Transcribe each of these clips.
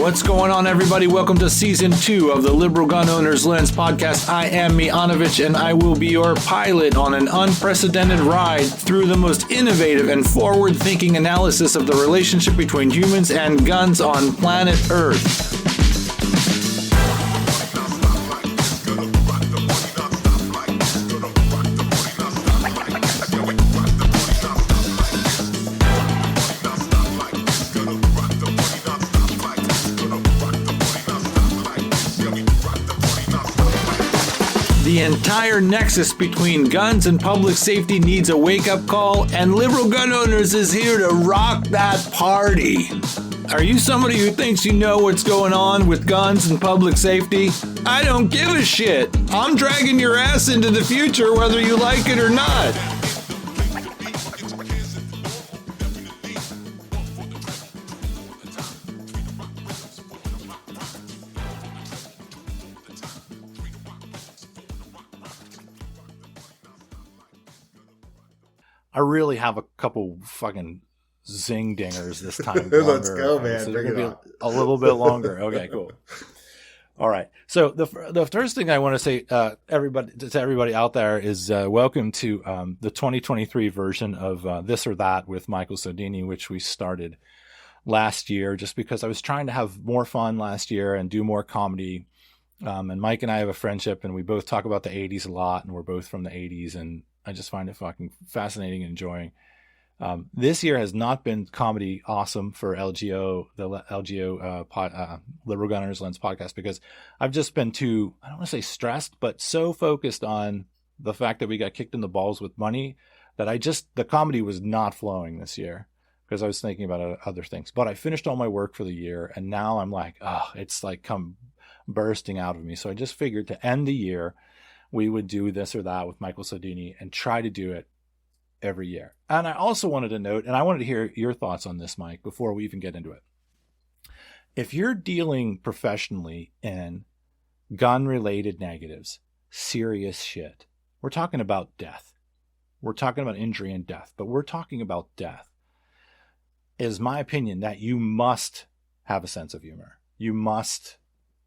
What's going on, everybody? Welcome to Season 2 of the Liberal Gun Owners Lens podcast. I am Miyanovich, and I will be your pilot on an unprecedented ride through the most innovative and forward-thinking analysis of the relationship between humans and guns on planet Earth. The entire nexus between guns and public safety needs a wake-up call, and Liberal Gun Owners is here to rock that party. Are you somebody who thinks you know what's going on with guns and public safety? I don't give a shit. I'm dragging your ass into the future whether you like it or not. I really have a couple fucking zing dingers this time. Let's go, man. So bring it on. a little bit longer. Okay, cool. All right. So the first thing I want to say, everybody out there is welcome to the 2023 version of This or That with Michael Sodini, which we started last year, just because I was trying to have more fun last year and do more comedy. And Mike and I have a friendship, and we both talk about the 80s a lot, and we're both from the 80s, and I just find it fucking fascinating and enjoying. This year has not been comedy awesome for LGO, the LGO Liberal Gunners Lens podcast, because I've just been too, I don't want to say stressed, but so focused on the fact that we got kicked in the balls with money that the comedy was not flowing this year because I was thinking about other things. But I finished all my work for the year, and now I'm like, it's like come bursting out of me. So I just figured to end the year, we would do This or That with Michael Sodini and try to do it every year. And I also wanted to note, and I wanted to hear your thoughts on this, Mike, before we even get into it. If you're dealing professionally in gun-related negatives, serious shit, we're talking about death. We're talking about injury and death, but we're talking about death. It is my opinion that you must have a sense of humor. You must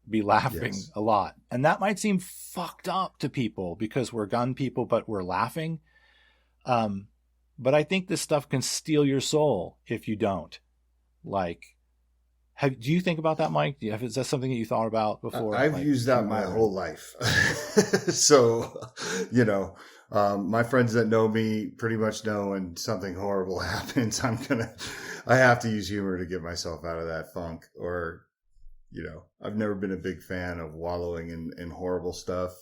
be laughing a lot. And that might seem fucked up to people because we're gun people, but we're laughing. But I think this stuff can steal your soul if you don't. Like, do you think about that, Mike? Is that something that you thought about before? I've used that my whole life. So, my friends that know me pretty much know when something horrible happens, I have to use humor to get myself out of that funk. Or, I've never been a big fan of wallowing in horrible stuff.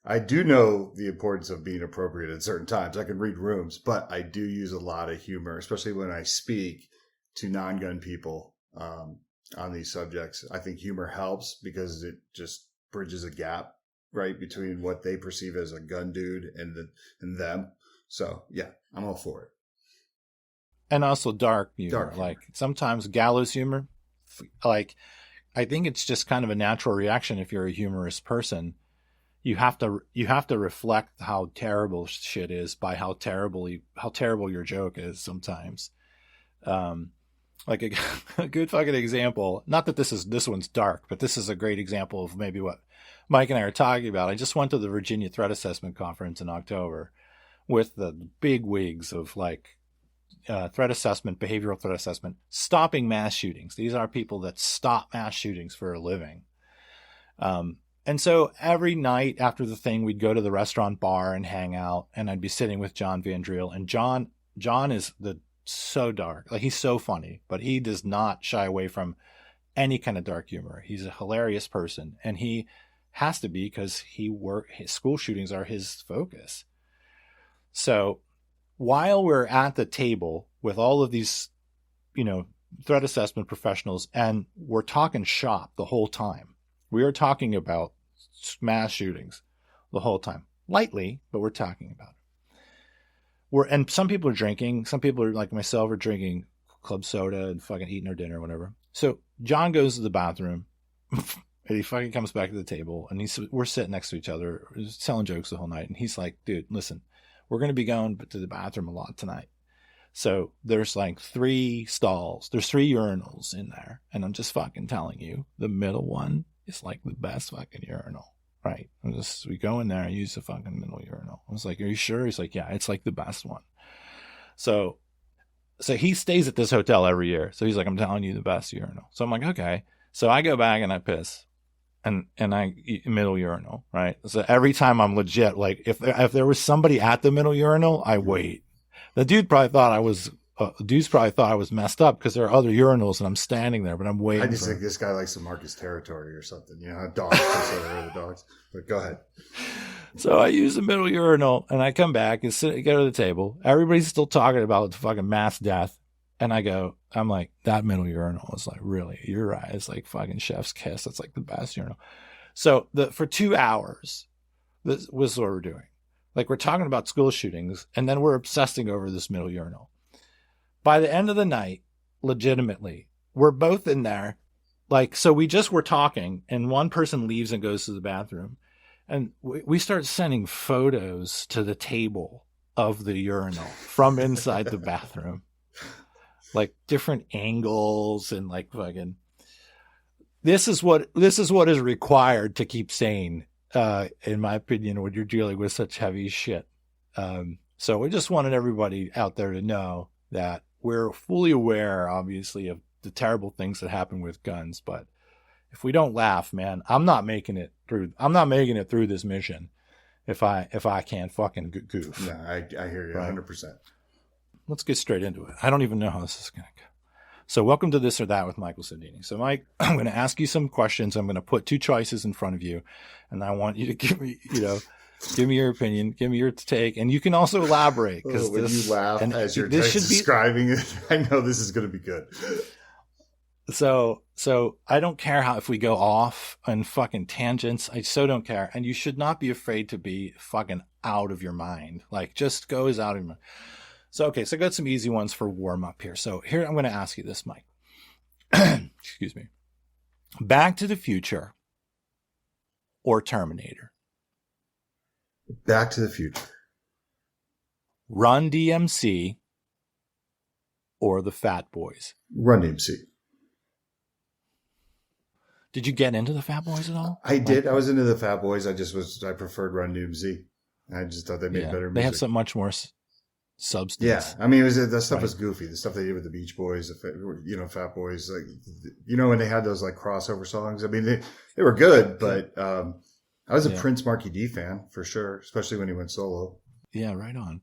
I do know the importance of being appropriate at certain times. I can read rooms, but I do use a lot of humor, especially when I speak to non-gun people on these subjects. I think humor helps because it just bridges a gap, right, between what they perceive as a gun dude and them. So, yeah, I'm all for it. And also dark humor. Like sometimes gallows humor, like I think it's just kind of a natural reaction if you're a humorous person. You have to reflect how terrible shit is by how terrible your joke is sometimes. Like a good fucking example, not that this one's dark, but this is a great example of maybe what Mike and I are talking about. I just went to the Virginia Threat Assessment Conference in October with the big wigs of like threat assessment, behavioral threat assessment, stopping mass shootings. These are people that stop mass shootings for a living. And so every night after the thing, we'd go to the restaurant bar and hang out, and I'd be sitting with John Van Driel. And John is so dark. Like, he's so funny, but he does not shy away from any kind of dark humor. He's a hilarious person, and he has to be because his school shootings are his focus. So while we're at the table with all of these, threat assessment professionals, and we're talking shop the whole time, we are talking about mass shootings the whole time. Lightly, but we're talking about it. And some people are drinking. Some people are like myself are drinking club soda and fucking eating their dinner or whatever. So John goes to the bathroom and he fucking comes back to the table, and we're sitting next to each other, telling jokes the whole night. And he's like, dude, listen, we're going to be going to the bathroom a lot tonight. So there's like 3 stalls. There's 3 urinals in there. And I'm just fucking telling you, the middle one is like the best fucking urinal. Right. We go in there and use the fucking middle urinal. I was like, are you sure? He's like, yeah, it's like the best one. So he stays at this hotel every year. So he's like, I'm telling you the best urinal. So I'm like, okay. So I go back and I piss. And I eat middle urinal, right? So every time I'm legit, like if there was somebody at the middle urinal, I wait. The dude probably thought I was messed up because there are other urinals and I'm standing there, but I'm waiting. I just think this guy likes to mark his territory or something. You know, dogs piss over the dogs. But go ahead. So I use the middle urinal and I come back and go to the table. Everybody's still talking about the fucking mass death. And I'm like, that middle urinal is like, really, you're right. It's like fucking chef's kiss. It's like the best urinal. So for 2 hours, this was what we're doing. Like we're talking about school shootings and then we're obsessing over this middle urinal. By the end of the night, legitimately, we're both in there. Like, so we just were talking and one person leaves and goes to the bathroom and we start sending photos to the table of the urinal from inside the bathroom. Like different angles and like fucking, this is what is required to keep sane, in my opinion, when you're dealing with such heavy shit. So we just wanted everybody out there to know that we're fully aware, obviously, of the terrible things that happen with guns. But if we don't laugh, man, I'm not making it through this mission if I can't fucking goof. No, I hear you 100%. Let's get straight into it. I don't even know how this is going to go. So welcome to This or That with Michael Sodini. So Mike, I'm going to ask you some questions. I'm going to put 2 choices in front of you and I want you to give me your opinion, give me your take, and you can also elaborate. Because when you laugh as you're describing it, I know this is going to be good. So I don't care if we go off on fucking tangents. I so don't care. And you should not be afraid to be fucking out of your mind. Like just goes out of your mind. So, okay, so I got some easy ones for warm up here. So here, I'm going to ask you this, Mike. Excuse me. Back to the Future or Terminator? Back to the Future. Run DMC or the Fat Boys? Run DMC. Did you get into the Fat Boys at all? I did. I was into the Fat Boys. I preferred Run DMC. I just thought they made better music. They have so much more substance. Yeah, I mean, the stuff was goofy. The stuff they did with the Beach Boys, Fat Boys, like, when they had those like crossover songs. I mean, they were good, but I was a Prince Marky D fan for sure, especially when he went solo. Yeah, right on.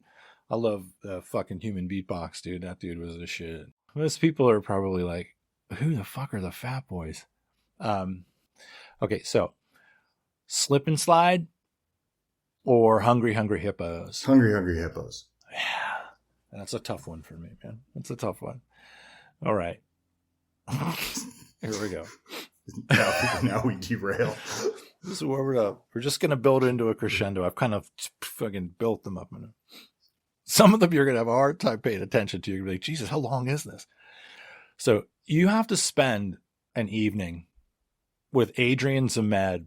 I love the fucking human beatbox, dude. That dude was the shit. Most people are probably like, who the fuck are the Fat Boys? Okay, so Slip and Slide or Hungry Hungry Hippos? Hungry Hungry Hippos. Yeah, that's a tough one for me, man. That's a tough one. All right. Here we go. Now we derail. This is where we're just going to build into a crescendo. I've kind of fucking built them up. Some of them you're going to have a hard time paying attention to. You're going to be like, Jesus, how long is this? So you have to spend an evening with Adrian Zmed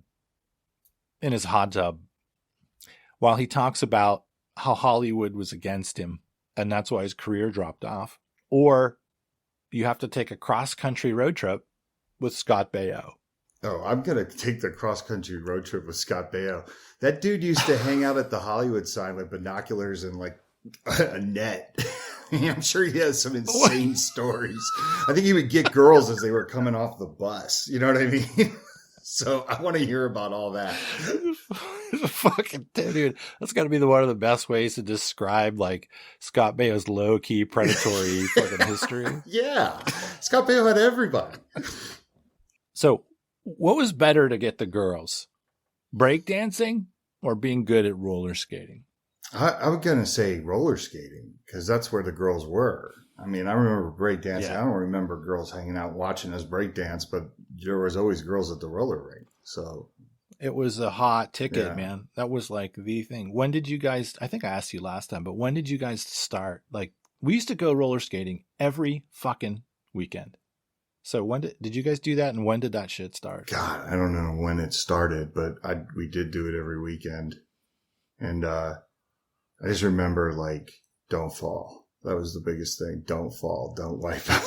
in his hot tub while he talks about how Hollywood was against him and that's why his career dropped off. Or you have to take a cross-country road trip with Scott Baio. Oh, I'm going to take the cross-country road trip with Scott Baio. That dude used to hang out at the Hollywood sign with binoculars and like a net. I'm sure he has some insane stories. I think he would get girls as they were coming off the bus. You know what I mean? So I want to hear about all that. Fucking dude, that's got to be one of the best ways to describe like Scott Baio's low key predatory fucking history. Yeah, Scott Baio had everybody. So, what was better to get the girls, breakdancing or being good at roller skating? I'm gonna say roller skating because that's where the girls were. I mean, I remember breakdancing. Yeah. I don't remember girls hanging out watching us breakdance, but there was always girls at the roller rink. So it was a hot ticket, man. That was like the thing. When did you guys, I think I asked you last time, but when did you guys start? Like we used to go roller skating every fucking weekend. So when did you guys do that? And when did that shit start? God, I don't know when it started, but we did do it every weekend. And, I just remember like, don't fall. That was the biggest thing. Don't fall. Don't wipe out.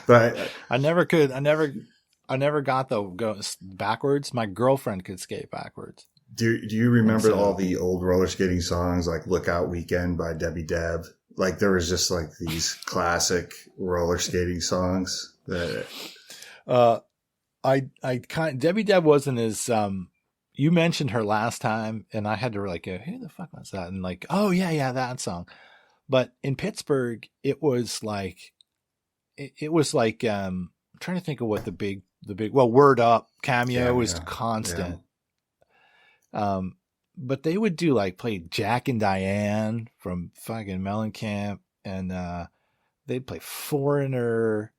But I never could. I never got the go backwards. My girlfriend could skate backwards. Do you remember all the old roller skating songs like "Lookout Weekend" by Debbie Deb? Like there was just like these classic roller skating songs that. Debbie Deb wasn't as you mentioned her last time, and I had to like go, who the fuck was that? And like, oh yeah, that song. But in Pittsburgh, it was like I'm trying to think of what the big Word Up Cameo was constant. Yeah. But they would do like play Jack and Diane from fucking Mellencamp, and they'd play Foreigner.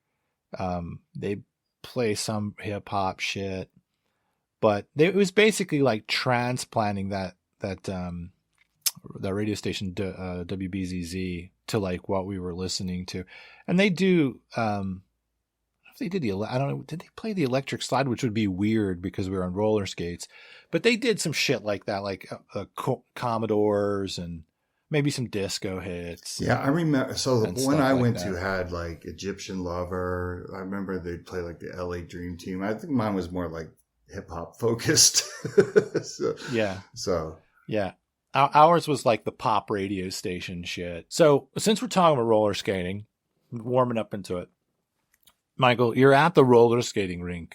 They'd play some hip hop shit, but it was basically like transplanting that radio station WBZZ to like what we were listening to. And they do if they did I don't know, did they play the Electric Slide, which would be weird because we were on roller skates, but they did some shit like that, like Commodores and maybe some disco hits. Yeah, I remember. So the one I went to had like Egyptian Lover. I remember they'd play like the LA Dream Team. I think mine was more like hip hop focused. Yeah. Ours was like the pop radio station shit. So since we're talking about roller skating, warming up into it, Michael, you're at the roller skating rink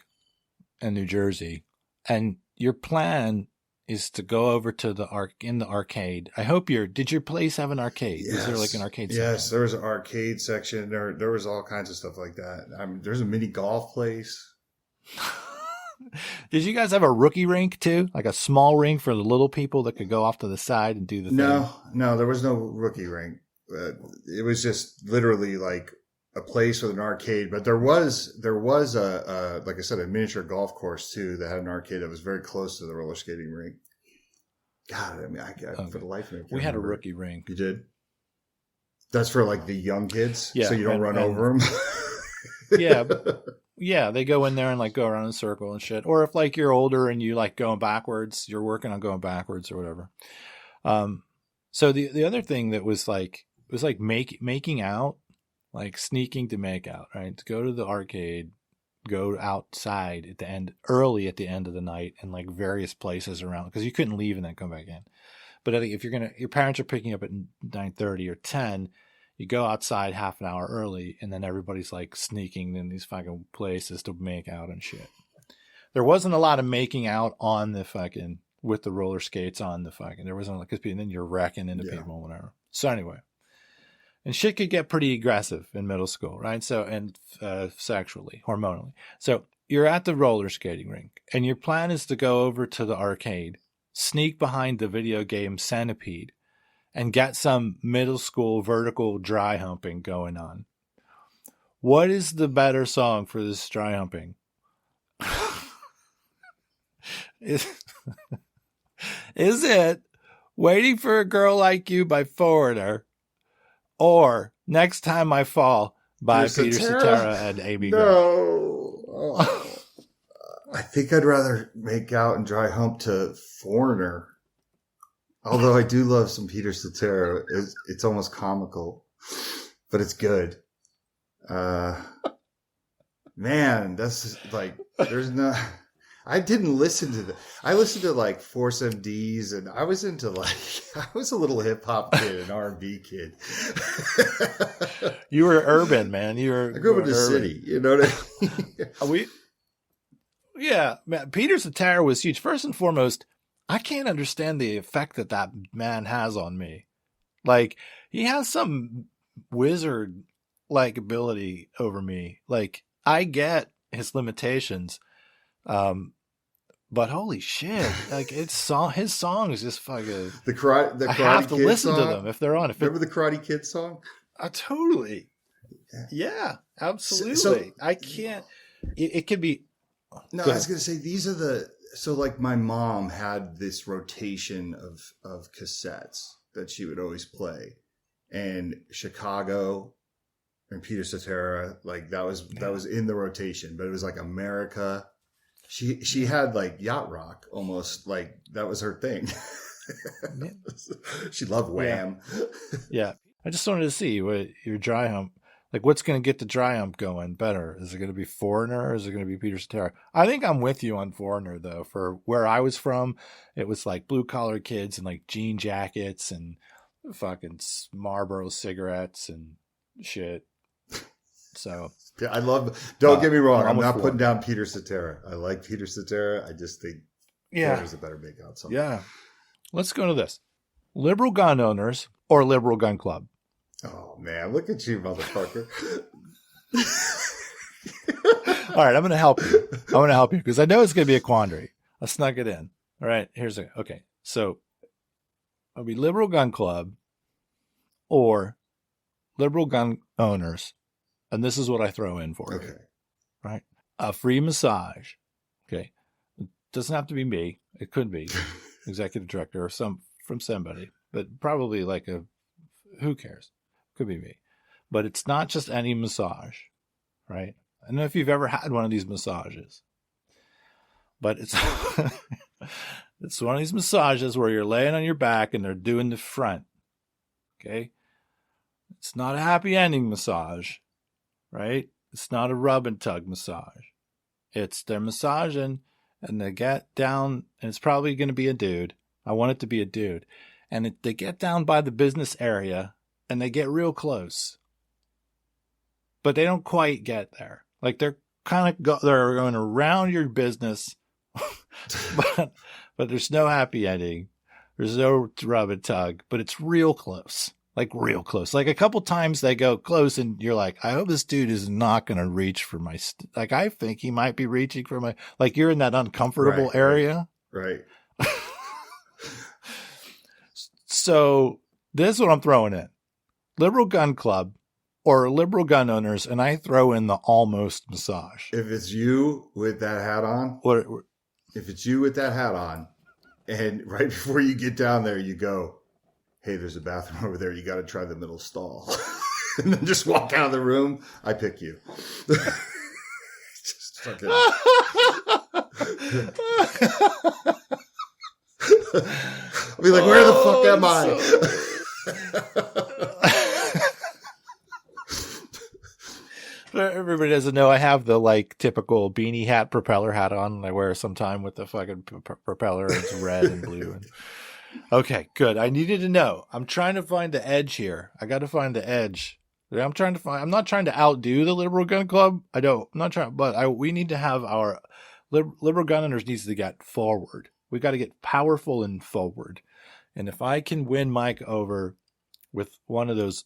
in New Jersey, and your plan is to go over to the arcade. I hope did your place have an arcade? Yes. Is there like an arcade section? Yes, there was an arcade section. There was all kinds of stuff like that. There's a mini golf place. Did you guys have a rookie rink too? Like a small rink for the little people that could go off to the side and do the thing? No, there was no rookie rink. It was just literally like a place with an arcade, but there was a like I said, a miniature golf course too that had an arcade that was very close to the roller skating rink. God, I mean, for the life of me, we had a rookie rink. You did? That's for like the young kids, yeah, so you don't run over them. Yeah, they go in there and like go around in a circle and shit. Or if like you're older and you like going backwards, you're working on going backwards or whatever. So the other thing that was making out. Like sneaking to make out, right? To go to the arcade, go outside early at the end of the night, and like various places around, because you couldn't leave and then come back in. But I think if your parents are picking up at 9:30 or 10, you go outside half an hour early, and then everybody's like sneaking in these fucking places to make out and shit. There wasn't a lot of making out on the fucking with the roller skates on the fucking. There wasn't like, and then you're wrecking into people, whatever. So anyway. And shit could get pretty aggressive in middle school, right? So, and sexually, hormonally. So you're at the roller skating rink, and your plan is to go over to the arcade, sneak behind the video game Centipede, and get some middle school vertical dry humping going on. What is the better song for this dry humping? Is it Waiting for a Girl Like You by Foreigner, or Next Time I Fall by Peter Cetera and Amy Grant? No. I think I'd rather make out and dry hump to Foreigner. Although I do love some Peter Cetera. It's almost comical, but it's good. Man, that's like, there's no... I didn't listen to that. I listened to like Force MDs, and I was into I was a little hip hop kid, an R&B kid. You were urban, man. I grew up in the city. You know what I mean? Yeah, man. Peter Cetera was huge. First and foremost, I can't understand the effect that man has on me. Like, he has some wizard like ability over me. Like, I get his limitations. But holy shit, like his songs just fucking the Karate I have to Kid listen song? to them if they're on. Remember the Karate Kid song? Totally. Yeah, absolutely. So, I can't. It could be. No, I was going to say these are so like my mom had this rotation of cassettes that she would always play, and Chicago and Peter Cetera, like that was in the rotation, but it was like America. She had like yacht rock almost, like that was her thing. She loved Wham. Yeah. I just wanted to see what your dry hump, like what's going to get the dry hump going better. Is it going to be Foreigner or is it going to be Peter Cetera? I think I'm with you on Foreigner though. For where I was from, it was like blue collar kids and like jean jackets and fucking Marlboro cigarettes and shit. So yeah, I love, don't get me wrong. I'm not putting Foreigner. down Peter Cetera. I like Peter Cetera. I just think Foreigner's a better makeout song. Yeah. Let's go to this. Liberal gun owners or liberal gun club? Oh man, look at you, motherfucker. All right, I'm going to help you. I'm going to help you because I know it's going to be a quandary. I snuck it in. All right, okay. So it'll be liberal gun club or liberal gun owners. And this is what I throw in for you. Right? A free massage. Okay. It doesn't have to be me. It could be executive director or from somebody, but probably like who cares? Could be me. But it's not just any massage, right? I don't know if you've ever had one of these massages, but it's it's one of these massages where you're laying on your back and they're doing the front. Okay. It's not a happy ending massage, right? It's not a rub and tug massage. They're massaging and they get down, and it's probably going to be a dude. I want it to be a dude. And they get down by the business area and they get real close. But they don't quite get there. Like they're they're going around your business, but there's no happy ending. There's no rub and tug, but it's real close. Like real close. Like a couple times they go close and you're like, I hope this dude is not going to reach for my, like I think he might be reaching for my, like you're in that uncomfortable area. Right. So this is what I'm throwing in. Liberal gun club or liberal gun owners, and I throw in the almost massage. If it's you with that hat on, and right before you get down there, you go, hey, there's a bathroom over there. You got to try the middle stall. And then just walk out of the room. I pick you. Just fucking. I'll be like, where the fuck am I? Everybody doesn't know I have the like typical beanie hat, propeller hat on. I wear sometime with the fucking propeller. It's red and blue. Okay, good. I needed to know. I'm trying to find the edge here. I got to find the edge. I'm not trying to outdo the liberal gun club. We need to have our liberal gun owners needs to get forward. We got to get powerful and forward. And if I can win Mike over with one of those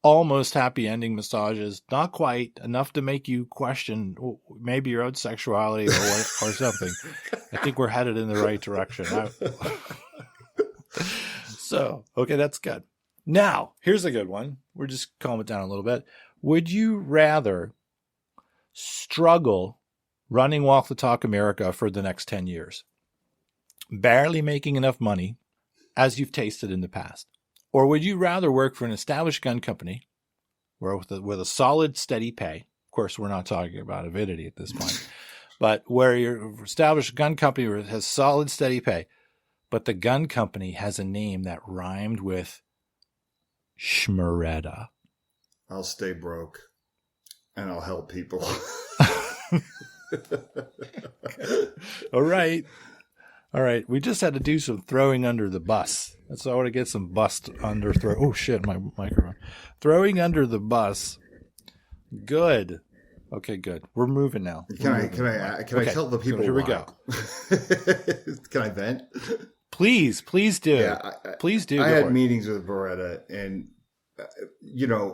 almost happy ending massages, not quite enough to make you question maybe your own sexuality or something, I think we're headed in the right direction. So, okay, that's good. Now, here's a good one. We're just calm it down a little bit. Would you rather struggle running Walk the Talk America for the next 10 years, barely making enough money as you've tasted in the past? Or would you rather work for an established gun company where with a solid, steady pay? Of course, we're not talking about avidity at this point, but where your established gun company has solid, steady pay, but the gun company has a name that rhymed with Schmeretta. I'll stay broke and I'll help people. All right. We just had to do some throwing under the bus. That's why I want to get some bust under throw. Oh shit, my microphone. Throwing under the bus. Good. Okay, good. We're moving now. Can I tell the people? So here we go. Can I vent? Please do. Yeah, please do. I had meetings with Beretta, and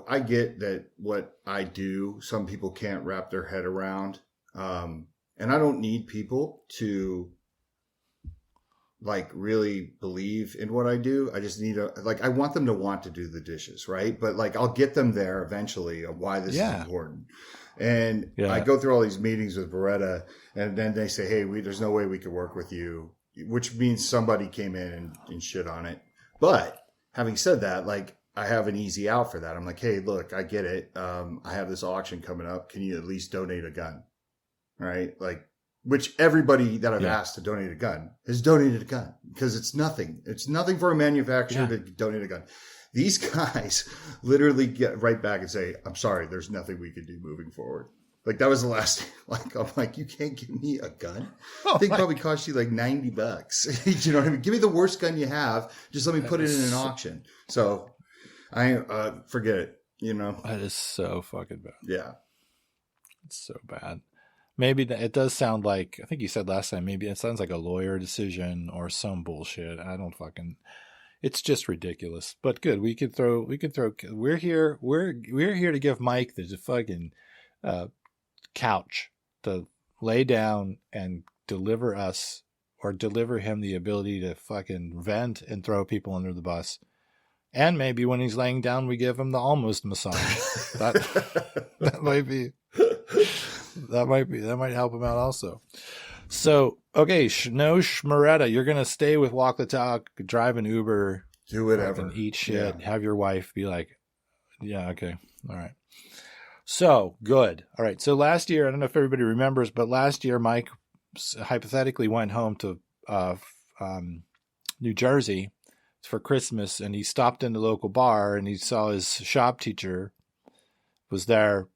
I get that what I do, some people can't wrap their head around, and I don't need people to like really believe in what I do. I just need I want them to want to do the dishes, right? But like I'll get them there eventually of why this is important. And I go through all these meetings with Beretta, and then they say, hey, there's no way we could work with you, which means somebody came in and shit on it. But having said that, like I have an easy out for that. I'm like, hey, look, I get it. I have this auction coming up. Can you at least donate a gun? Right? Like which everybody that I've asked to donate a gun has donated a gun because it's nothing. It's nothing for a manufacturer to donate a gun. These guys literally get right back and say, I'm sorry, there's nothing we can do moving forward. Like that was the last thing. Like, I'm like, you can't give me a gun. I think probably cost you like $90. You know what I mean? Give me the worst gun you have. Just let me put it in an auction. So I forget it, you know? That is so fucking bad. Yeah. It's so bad. Maybe it does sound like, I think you said last time, maybe it sounds like a lawyer decision or some bullshit. I don't fucking, it's just ridiculous. But good. We're here to give Mike the fucking couch to lay down and deliver him the ability to fucking vent and throw people under the bus. And maybe when he's laying down, we give him the almost massage. That might help him out also. So, okay, no Schmaretta. You're going to stay with Walk the Talk, drive an Uber. Do whatever. Eat shit. Have your wife be like, yeah, okay. All right. So, good. All right. So last year, I don't know if everybody remembers, but last year, Mike hypothetically went home to New Jersey for Christmas, and he stopped in the local bar, and he saw his shop teacher was there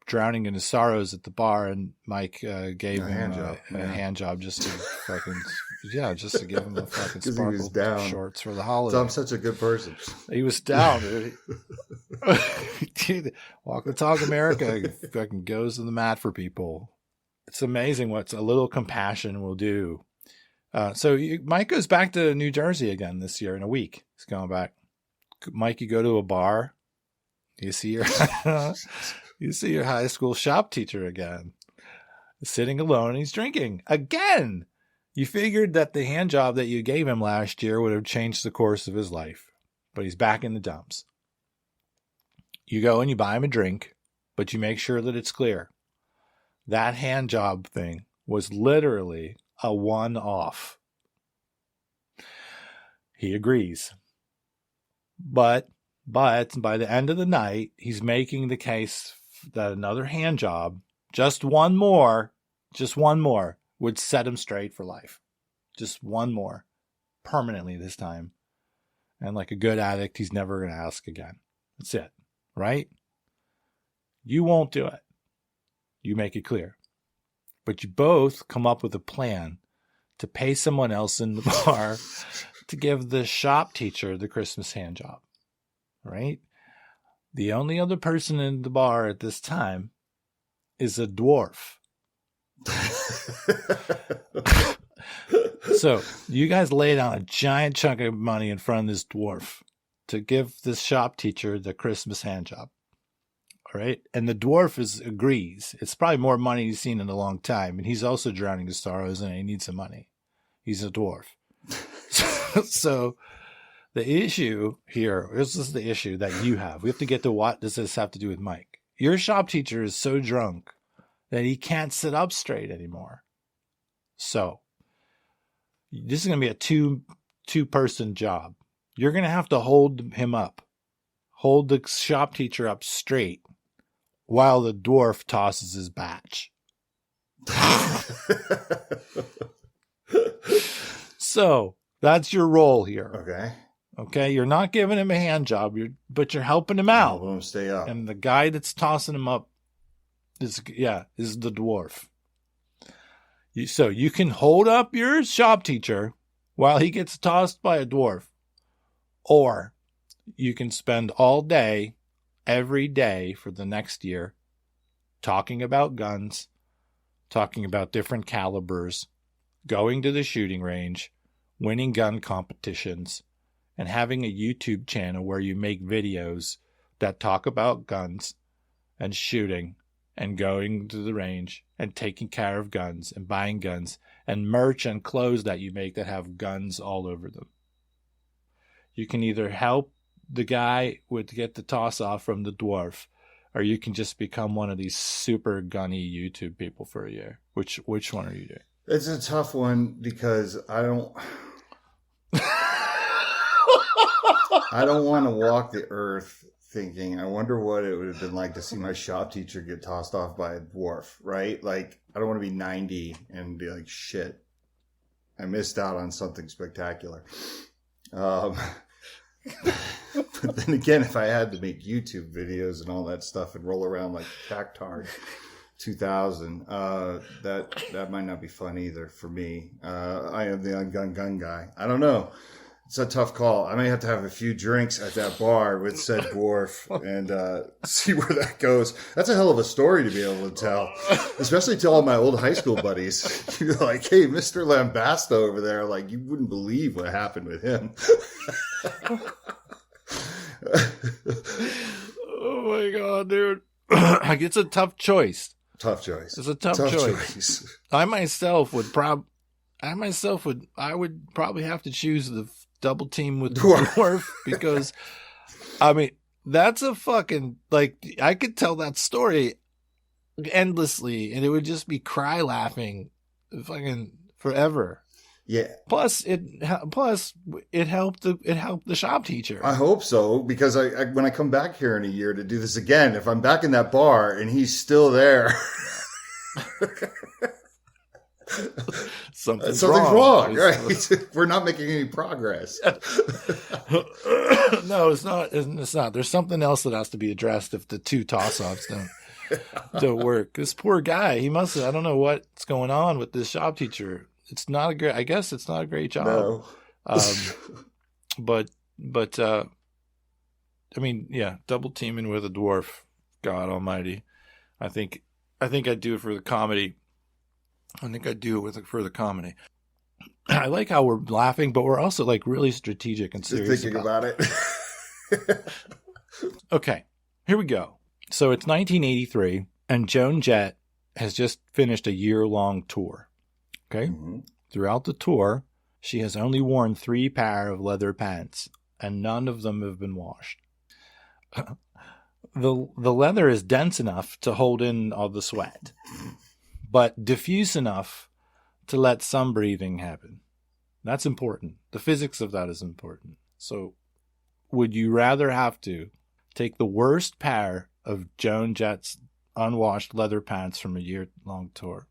drowning in his sorrows at the bar, and Mike gave him a hand job just to fucking just to give him a fucking sparkle shorts for the holiday. So I'm such a good person. He was down, dude. Dude, Walk the Talk America fucking goes to the mat for people. It's amazing what a little compassion will do. So Mike goes back to New Jersey again this year in a week. He's going back. Mike, you go to a bar. You see your high school shop teacher again, sitting alone. He's drinking again. You figured that the hand job that you gave him last year would have changed the course of his life, but he's back in the dumps. You go and you buy him a drink, but you make sure that it's clear. That hand job thing was literally a one-off. He agrees. But by the end of the night, he's making the case that another hand job, just one more, would set him straight for life. Just one more. Permanently this time. And like a good addict, he's never going to ask again. That's it. Right? You won't do it. You make it clear. But you both come up with a plan to pay someone else in the bar to give the shop teacher the Christmas hand job. Right? The only other person in the bar at this time is a dwarf. So you guys lay down a giant chunk of money in front of this dwarf to give this shop teacher the Christmas hand job. All right. And the dwarf agrees. It's probably more money he's seen in a long time. And he's also drowning his sorrows and he needs some money. He's a dwarf. So the issue here, this is the issue that you have. We have to get to what does this have to do with Mike? Your shop teacher is so drunk that he can't sit up straight anymore. So this is going to be a two-person job. You're going to have to hold him up. Hold the shop teacher up straight while the dwarf tosses his batch. So that's your role here. Okay. You're not giving him a hand job, but you're helping him out. Let him stay up. And the guy that's tossing him up is the dwarf. So you can hold up your shop teacher while he gets tossed by a dwarf. Or you can spend all day, every day for the next year, talking about guns, talking about different calibers, going to the shooting range, winning gun competitions, and having a YouTube channel where you make videos that talk about guns and shooting and going to the range and taking care of guns and buying guns and merch and clothes that you make that have guns all over them. You can either help the guy to get the toss off from the dwarf, or you can just become one of these super gunny YouTube people for a year. Which one are you doing? It's a tough one because I don't want to walk the earth thinking, I wonder what it would have been like to see my shop teacher get tossed off by a dwarf, right? Like, I don't want to be 90 and be like, shit, I missed out on something spectacular. But then again, if I had to make YouTube videos and all that stuff and roll around like Cactard 2000, that might not be fun either for me. I am the gun guy. I don't know. It's a tough call. I may have to have a few drinks at that bar with said dwarf and see where that goes. That's a hell of a story to be able to tell, especially to all my old high school buddies. You're like, hey, Mr. Lambasta over there, like, you wouldn't believe what happened with him. Oh my God, dude. It's a tough choice. Tough choice. It's a tough choice. I would probably have to choose the double team with the dwarf because, I mean, that's a fucking, like, I could tell that story endlessly and it would just be cry laughing fucking forever. Yeah. Plus it helped the shop teacher. I hope so, because I when I come back here in a year to do this again, if I'm back in that bar and he's still there, something's wrong, right? We're not making any progress. No, it's not. It's not. There's something else that has to be addressed if the two toss-offs don't work. This poor guy, he must have, I don't know what's going on with this shop teacher. It's not a great, I guess it's not a great job. No. But I mean, yeah, double teaming with a dwarf, God almighty. I think I'd do it for the comedy. I like how we're laughing, but we're also like really strategic and serious. Thinking about it. Okay, here we go. So it's 1983, and Joan Jett has just finished a year-long tour. Okay? Mm-hmm. Throughout the tour, she has only worn 3 pair of leather pants, and none of them have been washed. The leather is dense enough to hold in all the sweat, but diffuse enough to let some breathing happen. That's important. The physics of that is important. So would you rather have to take the worst pair of Joan Jett's unwashed leather pants from a year-long tour,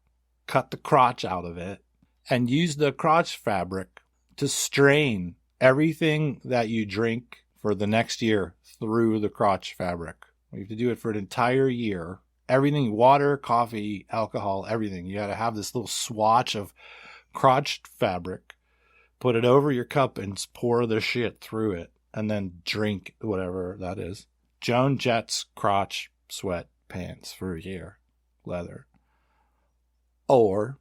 cut the crotch out of it, and use the crotch fabric to strain everything that you drink for the next year through the crotch fabric? You have to do it for an entire year. Everything, water, coffee, alcohol, everything. You got to have this little swatch of crotch fabric, put it over your cup and pour the shit through it, and then drink whatever that is. Joan Jett's crotch sweat pants for a year, leather. Or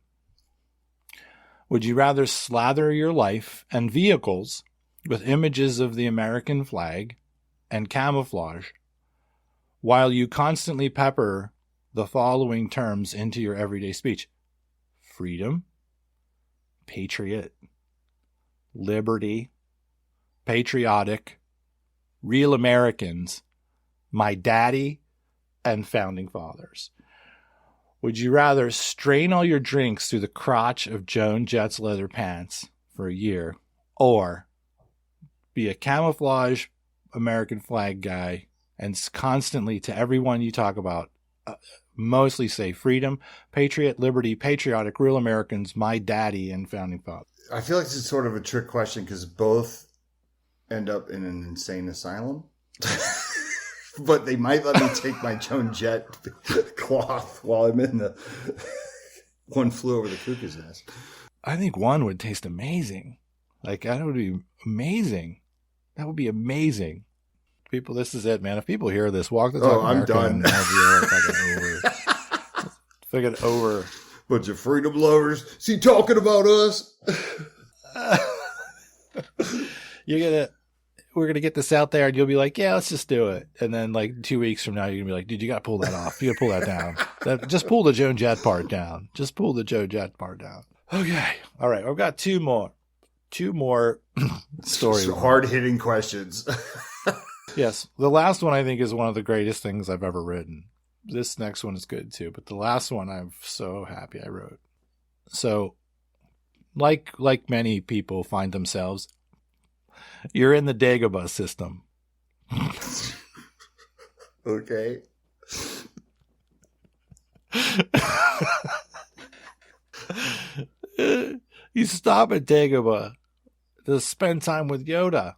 would you rather slather your life and vehicles with images of the American flag and camouflage while you constantly pepper the following terms into your everyday speech? Freedom, patriot, liberty, patriotic, real Americans, my daddy, and founding fathers. Would you rather strain all your drinks through the crotch of Joan Jett's leather pants for a year, or be a camouflage American flag guy and constantly, to everyone you talk about, mostly say freedom, patriot, liberty, patriotic, real Americans, my daddy, and founding father? I feel like this is sort of a trick question because both end up in an insane asylum. But they might let me take my Joan Jett cloth while I'm in the One Flew Over the Cuckoo's Nest. I think one would taste amazing. Like, that would be amazing. That would be amazing. People, this is it, man. If people hear this, walk the talk. Oh, I'm done. Fucking over. Bunch of freedom lovers. Is he talking about us? We're going to get this out there and you'll be like, yeah, let's just do it. And then like 2 weeks from now, you're going to be like, dude, you got to pull that off. You got to pull that down. Just pull the Joan Jett part down. Just pull the Joan Jett part down. Okay. All right. I've got two more stories. Hard-hitting questions. Yes. The last one I think is one of the greatest things I've ever written. This next one is good too, but the last one I'm so happy I wrote. So like many people find themselves, you're in the Dagobah system. Okay. You stop at Dagobah to spend time with Yoda.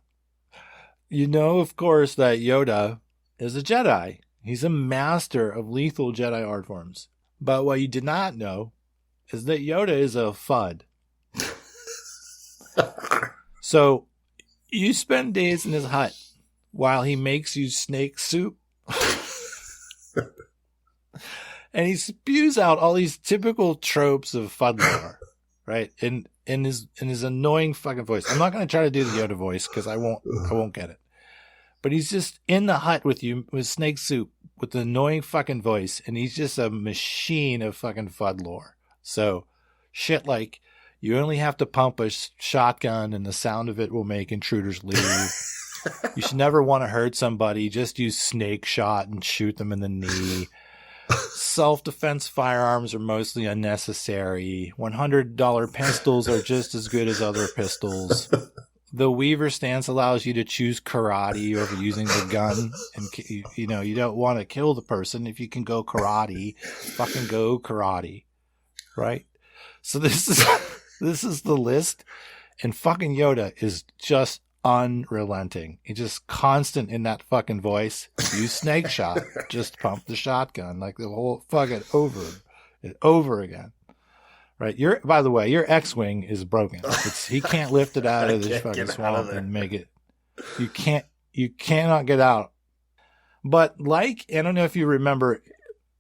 You know, of course, that Yoda is a Jedi. He's a master of lethal Jedi art forms. But what you did not know is that Yoda is a Fudd. So you spend days in his hut while he makes you snake soup. And he spews out all these typical tropes of Fudd lore, right? In his annoying fucking voice. I'm not going to try to do the Yoda voice because I won't get it. But he's just in the hut with you with snake soup with an annoying fucking voice, and he's just a machine of fucking Fudd lore. So shit like you only have to pump a shotgun and the sound of it will make intruders leave. You should never want to hurt somebody. Just use snake shot and shoot them in the knee. Self-defense firearms are mostly unnecessary. $100 pistols are just as good as other pistols. The Weaver stance allows you to choose karate over using the gun. And, you know, you don't want to kill the person. If you can go karate, fucking go karate. Right? So this is the list. And fucking Yoda is just unrelenting. He's just constant in that fucking voice. Use snake shot. Just pump the shotgun. Like the whole fucking over again. Right. By the way, your X-Wing is broken. He can't lift it out of this fucking swamp and make it. You cannot get out. But like, I don't know if you remember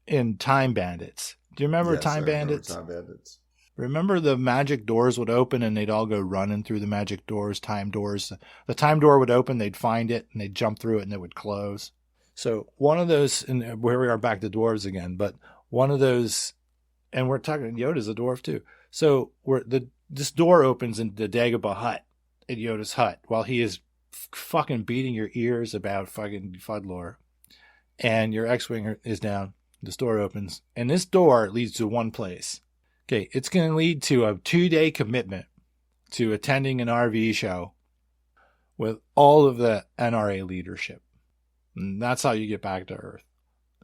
in Time Bandits. Do you remember Time Bandits? Time Bandits. Remember the magic doors would open and they'd all go running through the magic doors, time doors. The time door would open, they'd find it and they'd jump through it and it would close. So one of those, and where we are back to dwarves again, but one of those, and we're talking, Yoda's a dwarf too. So this door opens in the Dagobah hut, in Yoda's hut, while he is fucking beating your ears about fucking Fudd lore. And your X-Wing is down. This door opens. And this door leads to one place. Okay, it's going to lead to a 2-day commitment to attending an RV show with all of the NRA leadership. And that's how you get back to Earth.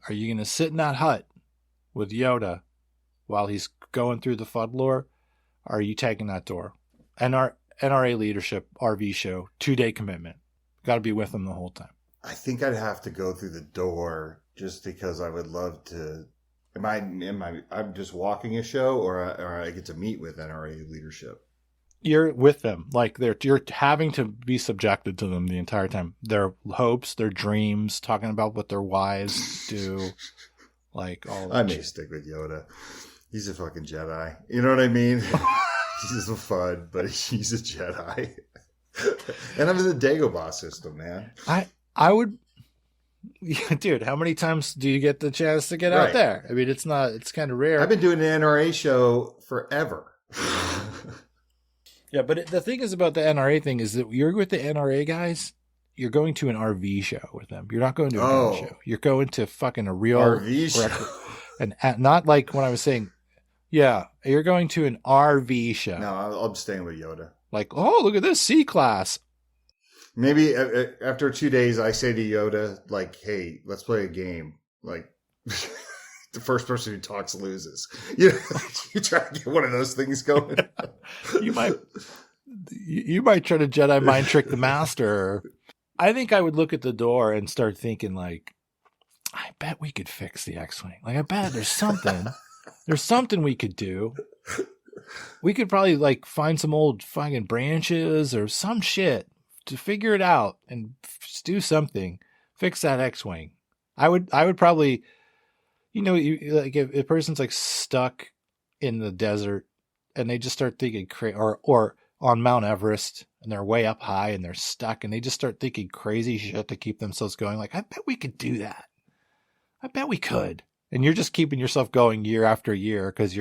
Are you going to sit in that hut with Yoda while he's going through the Fudd lore? Or are you taking that door? NRA leadership, RV show, 2-day commitment. Got to be with him the whole time. I think I'd have to go through the door just because I would love to. I'm just walking a show, or I get to meet with NRA leadership? You're with them, like you're having to be subjected to them the entire time. Their hopes, their dreams, talking about what their wives do, like all. I may stick with Yoda. He's a fucking Jedi. You know what I mean? He's a Fudd, but he's a Jedi. And I'm in the Dagobah system, man. I would. Dude, how many times do you get the chance to get out there? I mean, it's kind of rare. I've been doing an NRA show forever. Yeah, but the thing is about the NRA thing is that you're with the NRA guys, you're going to an RV show with them. You're not going to a gun show. You're going to fucking a real RV show. And not like when I was saying, yeah, you're going to an RV show. No, I'm staying with Yoda. Like, oh, look at this C-Class. Maybe after 2 days, I say to Yoda, like, hey, let's play a game. Like, the first person who talks loses. You try to get one of those things going. You might try to Jedi mind trick the master. I think I would look at the door and start thinking, like, I bet we could fix the X-Wing. Like, I bet there's something we could do. We could probably, like, find some old fucking branches or some shit to figure it out and do something, fix that X-Wing. I would probably, like if a person's like stuck in the desert and they just start thinking or on Mount Everest and they're way up high and they're stuck and they just start thinking crazy shit to keep themselves going. Like, I bet we could do that. I bet we could. And you're just keeping yourself going year after year because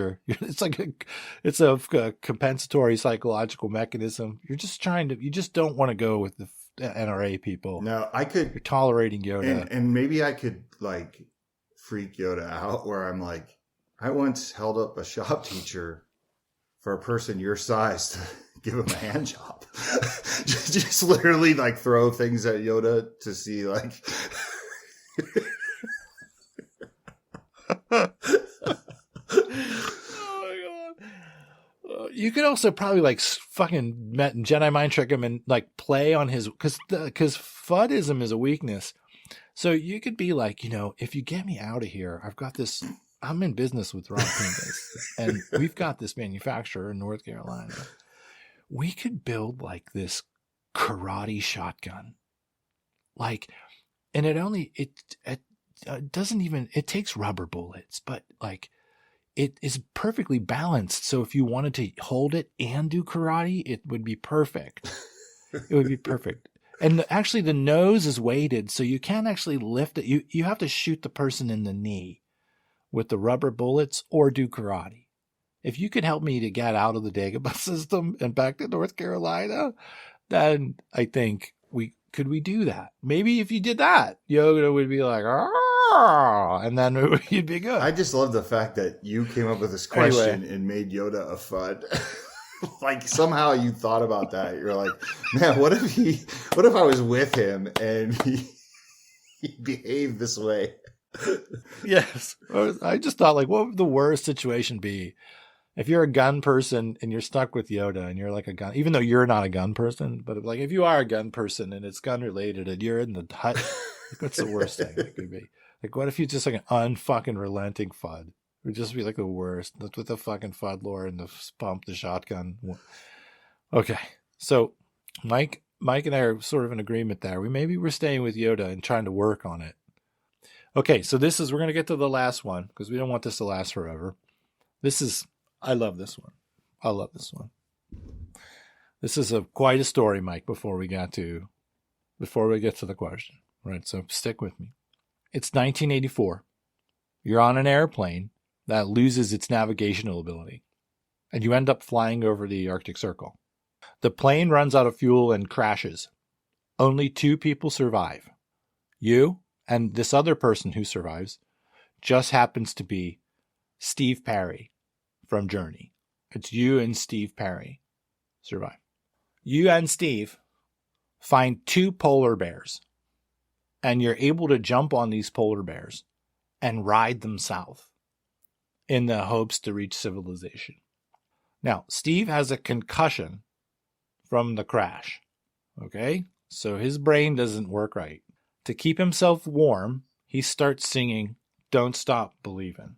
it's a compensatory psychological mechanism. You just don't want to go with the NRA people. No, you're tolerating Yoda. And maybe I could like freak Yoda out where I'm like, I once held up a shop teacher for a person your size to give him a hand job. just literally like throw things at Yoda to see like... you could also probably like fucking Jedi mind trick him and like play on his, because Fuddism is a weakness. So you could be like, if you get me out of here, I've got this. I'm in business with Rob Pincus, and we've got this manufacturer in North Carolina. We could build like this karate shotgun, like, and it doesn't even, it takes rubber bullets, but like it is perfectly balanced. So if you wanted to hold it and do karate, it would be perfect. It would be perfect. And actually the nose is weighted, so you can't actually lift it. You have to shoot the person in the knee with the rubber bullets or do karate. If you could help me to get out of the Dagobah system and back to North Carolina, then I think we do that. Maybe if you did that, Yoda would be like, and then you'd be good. I just love the fact that you came up with this question and made Yoda a Fudd. Like somehow you thought about that. You're like, man, what if I was with him and he behaved this way? Yes. I just thought, like, what would the worst situation be if you're a gun person and you're stuck with Yoda and you're like a gun, even though you're not a gun person, but like if you are a gun person and it's gun related and you're in the hut, like, what's the worst thing it could be? Like, what if you just like an unfucking relenting Fudd? It would just be like the worst with the fucking Fudd lore and the pump, the shotgun. Okay. So Mike and I are sort of in agreement there. We're staying with Yoda and trying to work on it. Okay. So we're going to get to the last one because we don't want this to last forever. I love this one. This is quite a story, Mike, before we get to the question. Right. So stick with me. It's 1984. You're on an airplane that loses its navigational ability, and you end up flying over the Arctic Circle. The plane runs out of fuel and crashes. Only 2 people survive. You and this other person who survives just happens to be Steve Perry from Journey. It's you and Steve Perry survive. You and Steve find 2 polar bears, and you're able to jump on these polar bears and ride them south in the hopes to reach civilization. Now, Steve has a concussion from the crash. Okay? So his brain doesn't work right. To keep himself warm, he starts singing Don't Stop Believin'.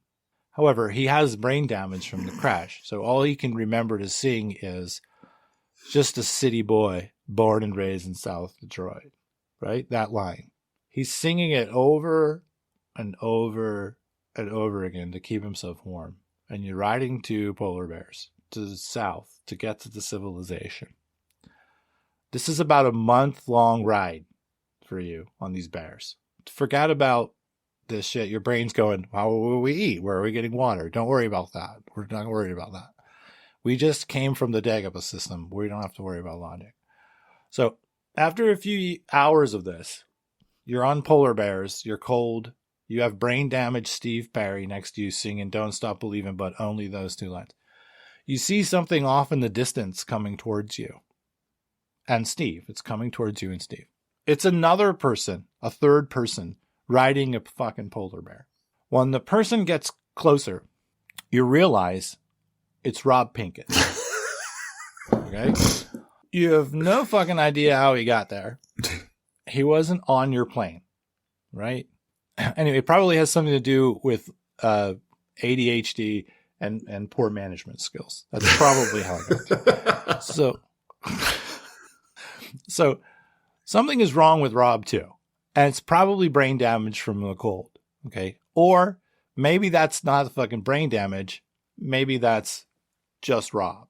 However, he has brain damage from the crash, so all he can remember to sing is just a city boy born and raised in South Detroit. Right? That line. He's singing it over and over and over again to keep himself warm. And you're riding 2 polar bears to the south to get to the civilization. This is about a month-long ride for you on these bears. Forget about this shit. Your brain's going, how will we eat? Where are we getting water? Don't worry about that. We're not worried about that. We just came from the Dagobah system. We don't have to worry about logic. So after a few hours of this, you're on polar bears. You're cold. You have brain damaged Steve Perry next to you singing Don't Stop Believin', but only those 2 lines. You see something off in the distance coming towards you. And Steve. It's coming towards you and Steve. It's another person, a third person, riding a fucking polar bear. When the person gets closer, you realize it's Rob Pincus. Okay? You have no fucking idea how he got there. He wasn't on your plane. Right? Anyway, it probably has something to do with ADHD and poor management skills. That's probably how it goes. So something is wrong with Rob too. And it's probably brain damage from the cold. Okay. Or maybe that's not fucking brain damage. Maybe that's just Rob.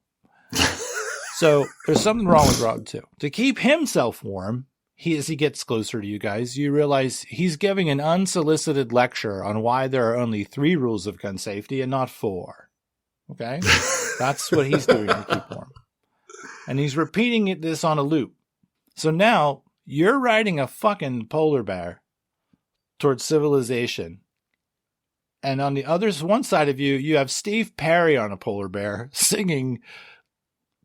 So there's something wrong with Rob too. To keep himself warm, as he gets closer to you guys, you realize he's giving an unsolicited lecture on why there are only 3 rules of gun safety and not 4. Okay? That's what he's doing to keep warm. And he's repeating this on a loop. So now you're riding a fucking polar bear towards civilization. And on the one side of you, you have Steve Perry on a polar bear singing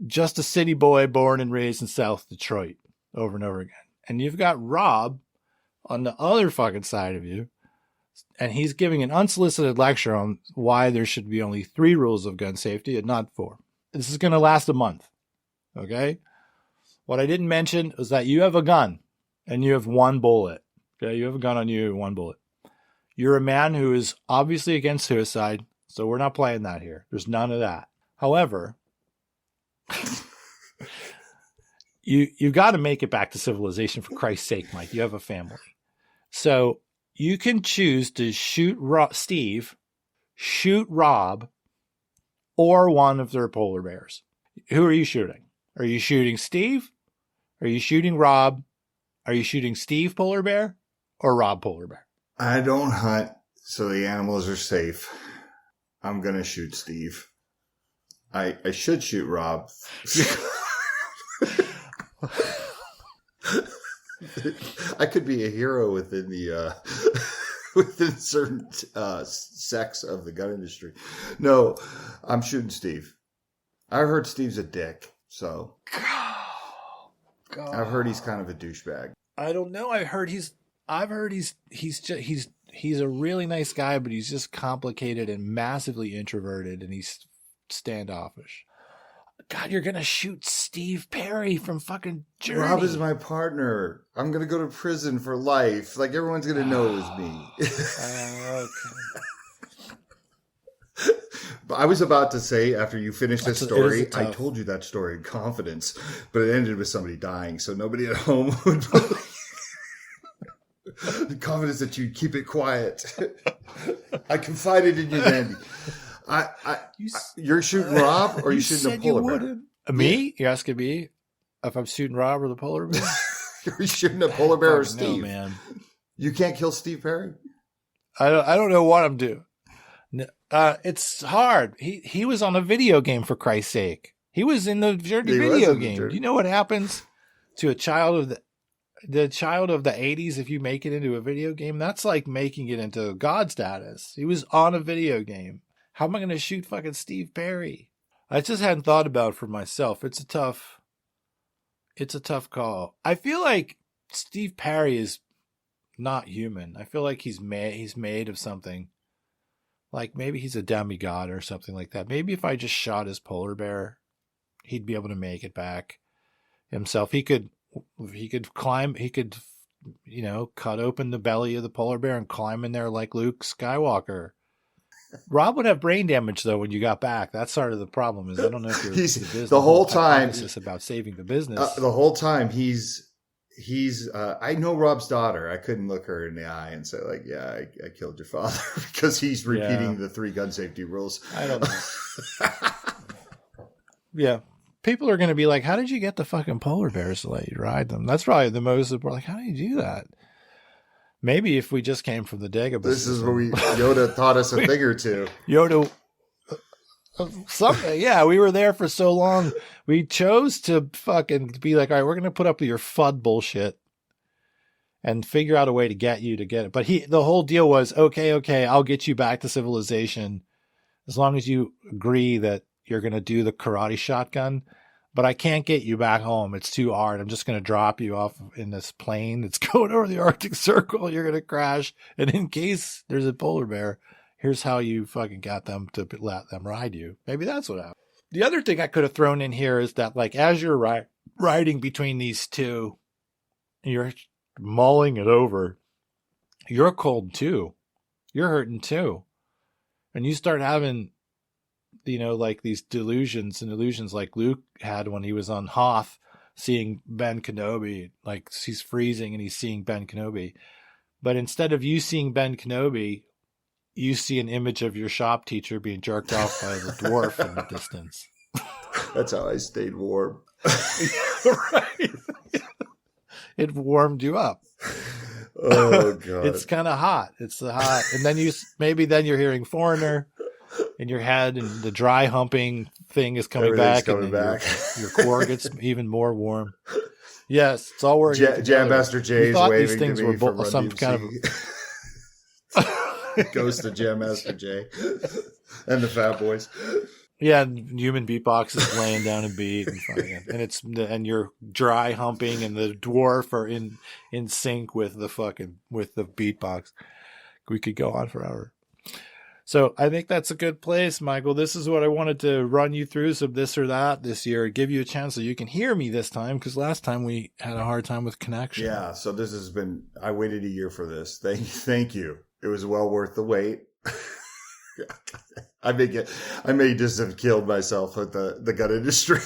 Just a City Boy Born and Raised in South Detroit over and over again. And you've got Rob on the other fucking side of you, and he's giving an unsolicited lecture on why there should be only 3 rules of gun safety and not 4. This is going to last a month. Okay. What I didn't mention is that you have a gun and you have one bullet. Okay. You have a gun on you and one bullet. You're a man who is obviously against suicide. So we're not playing that here. There's none of that. However, you've got to make it back to civilization for Christ's sake, Mike. You have a family. So you can choose to shoot Steve, shoot Rob, or one of their polar bears. Who are you shooting? Are you shooting Steve? Are you shooting Rob? Are you shooting Steve polar bear or Rob polar bear? I don't hunt, so the animals are safe. I'm going to shoot Steve. I should shoot Rob. I could be a hero within the within certain sects of the gun industry. No, I'm shooting Steve. I heard Steve's a dick, so God. I've heard he's kind of a douchebag. I don't know. I've heard he's a really nice guy, but he's just complicated and massively introverted, and he's standoffish. God, you're going to shoot Steve Perry from fucking Journey. Rob is my partner. I'm going to go to prison for life. Like, everyone's going to know it was me. Okay. But I was about to say, after you finished this story, I told you that story in confidence, but it ended with somebody dying, so nobody at home would believe. The confidence that you keep it quiet. I confided in you, Randy. You're shooting Rob, or you shooting a polar bear? Me? You're asking me if I'm shooting Rob or the polar bear? You're shooting a polar bear or Steve? No, man. You can't kill Steve Perry? I don't know what I'm doing. It's hard. He was on a video game, for Christ's sake. He was in the Journey video game. Do you know what happens to a child of the child of the 80s if you make it into a video game? That's like making it into God status. He was on a video game. How am I going to shoot fucking Steve Perry? I just hadn't thought about it for myself. It's a tough call. I feel like Steve Perry is not human. I feel like he's made of something. Like maybe he's a demigod or something like that. Maybe if I just shot his polar bear, he'd be able to make it back himself. He could climb, cut open the belly of the polar bear and climb in there like Luke Skywalker. Rob would have brain damage though when you got back. That's sort of the problem. Is I don't know if you're the whole time about saving the business. The whole time he's I know Rob's daughter. I couldn't look her in the eye and say like, yeah, I killed your father, because he's repeating the 3 gun safety rules. I don't know. Yeah. People are going to be like, how did you get the fucking polar bears to let you ride them? That's probably the most important. Like, how do you do that? Maybe if we just came from the Dagobah. This is where Yoda taught us a thing or two. Yoda. Something. Yeah, we were there for so long. We chose to fucking be like, all right, we're going to put up with your Fudd bullshit and figure out a way to get you to get it. But the whole deal was, okay, I'll get you back to civilization as long as you agree that you're going to do the karate shotgun. But I can't get you back home. It's too hard. I'm just going to drop you off in this plane that's going over the Arctic Circle. You're going to crash. And in case there's a polar bear, here's how you fucking got them to let them ride you. Maybe that's what happened. The other thing I could have thrown in here is that, like, as you're riding between these two, you're mulling it over. You're cold too. You're hurting too. And you start having, like these delusions and illusions like Luke had when he was on Hoth seeing Ben Kenobi. Like, he's freezing and he's seeing Ben Kenobi. But instead of you seeing Ben Kenobi, you see an image of your shop teacher being jerked off by the dwarf in the distance. That's how I stayed warm. Right. It warmed you up. Oh, God. It's kind of hot. It's hot. And then you're hearing Foreigner in your head, and the dry-humping thing is coming back. Coming back. Your core gets even more warm. Yes, it's all working. Jam Master Jay is waving these things to me were some kind of... Goes to Jam Master Jay and the Fat Boys. Yeah, and human beatbox is laying down a beat, and you're dry humping, and the dwarf are in sync with the beatbox. We could go on forever. So I think that's a good place, Michael. This is what I wanted to run you through, some this or that this year, give you a chance so you can hear me this time, because last time we had a hard time with connection. Yeah, so this has been, I waited a year for this. Thank you. It was well worth the wait. I may just have killed myself with the gun industry.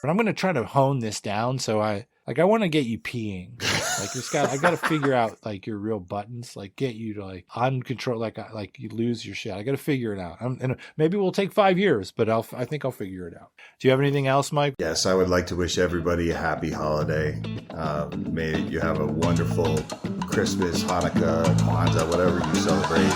But I'm going to try to hone this down. So I want to get you peeing. Like I got to figure out like your real buttons, like get you to like uncontrolled, like you lose your shit. I got to figure it out. And maybe we'll take 5 years, but I think I'll figure it out. Do you have anything else, Mike? Yes, I would like to wish everybody a happy holiday. May you have a wonderful Christmas, Hanukkah, Kwanzaa, whatever you celebrate.